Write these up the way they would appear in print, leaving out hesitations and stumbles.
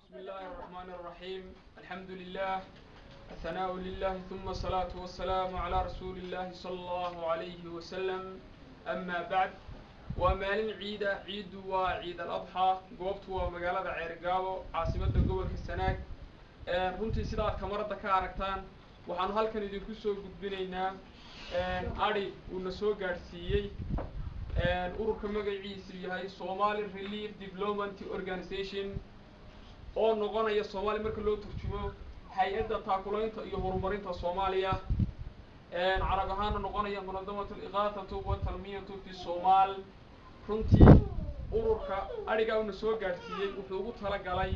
بسم الله الرحمن الرحيم. الحمد لله، الثناء لله، ثم الصلاة والسلام على رسول الله صلى الله عليه وسلم. أما بعد، ومالين عيد وعيد الأضحى قوبت ومقالة عيرقابو عاصمة قوة السناك. runtii sidaad kamarada ka aragtaan waxaanu halkan idinku soo gudbinaynaa ari uu na soo gaarsiiyay ururka magaciisu yahay Somali Relief Development Organization oo noqonaya Soomaali marka loo turjumo hay'adda taakulaynta iyo horumarinta Soomaaliya carab ahaan noqonaya munadamada al-iqaatatu wa talmiyatu fi Soomaal. runtii ururka ariga uu na soo gaarsiiyay wuxuu ugu tala galay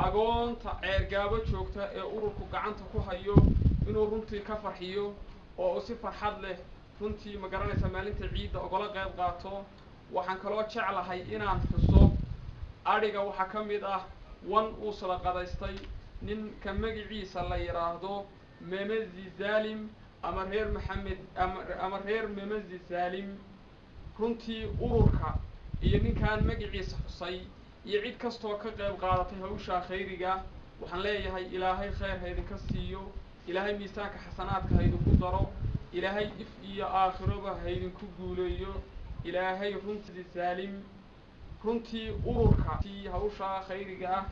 agoonta ceergaabo joogta ee ururku gacanta ku hayo inuu runtii ka farxiyo oo si farxad leh runtii ma garanaysa maalinta ciidda ogola qayb qaato. waxaan kaloo jeclahay inaan xuso ariga waxa ka mid ah wan uu sadaqadaystay ninka magaciisa la yiraahdo Mehmedi Salim ama reer Maxamed ama reer Mehmedi Salim. runtii ururka iyo ninkan magaciisa xusay iyo cid kastoo ka qayb qaadatay hawsha khayriga waxaan leeyahay ilaahay khayr ha idinka siiyo, ilaahay miisaanka xasanaadka ha idinku daro, ilaahay if iyo aakhiraba ha idinku guuleeyo. ilaahay runtii Salim runtii ururka hawsha khayriga ah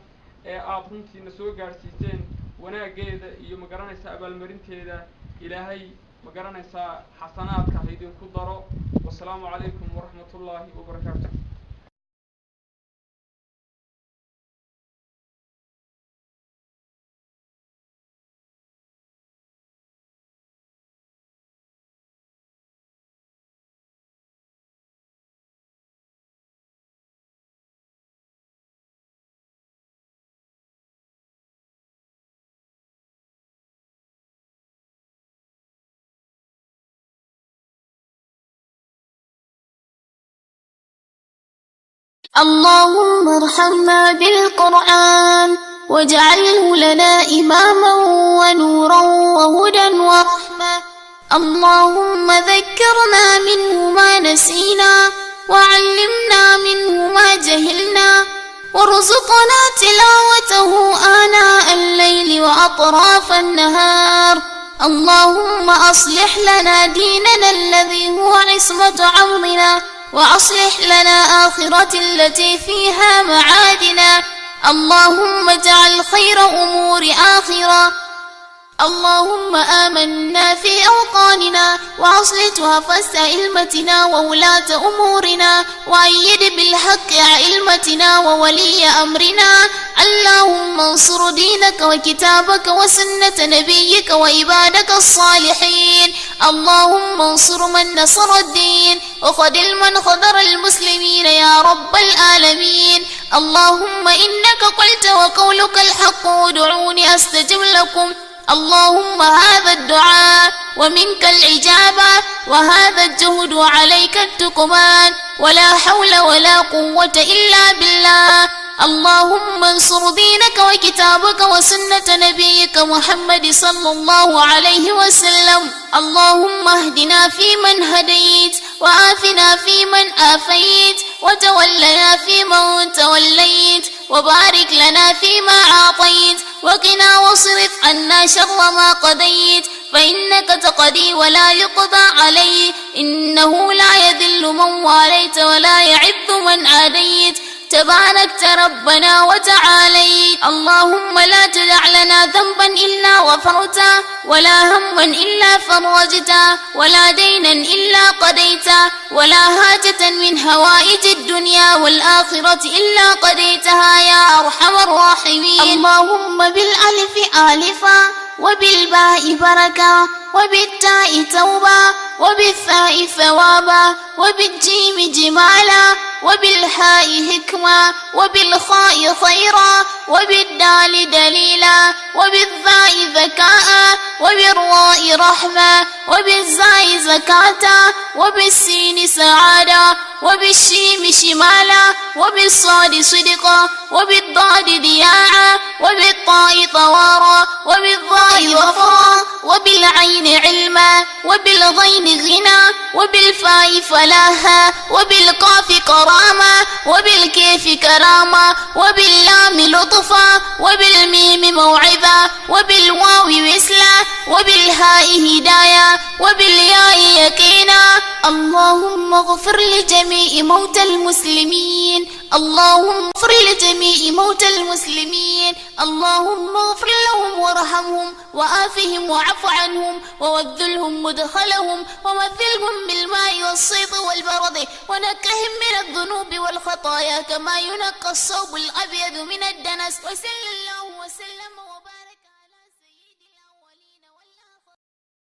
ee aad runtii na soo gaarsiiseen wanaageeda iyo ma garanaysa abaalmarinteeda ilaahay ma garanaysa xasanaadka ha idinku daro. wassalaamu calaykum waraxmatullaahi wabarakaatuh. اللهم ارحمنا بالقرآن واجعله لنا إماما ونورا وهدى ورحمة. اللهم ذكرنا منه ما نسينا وعلمنا منه ما جهلنا وارزقنا تلاوته آناء الليل وأطراف النهار. اللهم أصلح لنا ديننا الذي هو عصمة أمرنا وأصلح لنا آخرة التي فيها معادنا. اللهم اجعل خير أمور آخرة. اللهم آمنا في أوطاننا وأصلح وفس أئمتنا وولاة أمورنا وأيد بالحق أئمتنا وولي أمرنا. اللهم انصر دينك وكتابك وسنة نبيك وعبادك الصالحين. اللهم انصر من نصر الدين وخذل من خذر المسلمين يا رب العالمين. اللهم إنك قلت وقولك الحق ادعوني أستجب لكم. اللهم هذا الدعاء ومنك الإجابة وهذا الجهد وعليك التكمان ولا حول ولا قوة إلا بالله. اللهم انصر دينك وكتابك وسنة نبيك محمد صلى الله عليه وسلم. اللهم اهدنا فيمن هديت وعافنا فيمن آفيت وتولنا فيمن توليت وبارك لنا فيما أعطيت وقنا واصرف عنا شر ما قضيت فإنك تقضي ولا يقضى عليه إنه لا يذل من واليت ولا يعز من عاديت تباركت ربنا وتعاليت. اللهم لا تدع لنا ذنبا إلا غفرته ولا هما إلا فرجته ولا دينا إلا قضيته ولا حاجة من هوائج الدنيا والآخرة إلا قضيتها يا أرحم الراحمين. اللهم بالألف آلفا وبالباء بركة وبالتاء توبة وبالثاء ثوابا وبالجيم جمالا وبالحاء حكمة وبالخاء خيرا وبالدال دليلا وبالذاء ذكاء وبالراء رحمة وبالزاء زكاة وبالسين سعادة وبالشيم شمالا وبالصاد صدقا وبالضاد ضياعا وبالطاء طوارا وبالظاء ظفرا وبالعين علما وبالغين غنى وبالفاء فلاحا وبالقاف كرامة وبالكيف كرامة وباللام باللام لطفا وبالميم موعظة وبالواو وسلا وبالهاء هدايا وبالياء يقينا. اللهم اغفر لجميع موتى المسلمين، اللهم اغفر لجميع موتى المسلمين، اللهم اغفر لهم وارحمهم وآفهم وعف عنهم ووذلهم مدخلهم ومثلهم بالماء والصيد والبرد ونقهم من الذنوب والخطايا كما ينقى الثوب الأبيض من الدنس. وصلى الله وسلم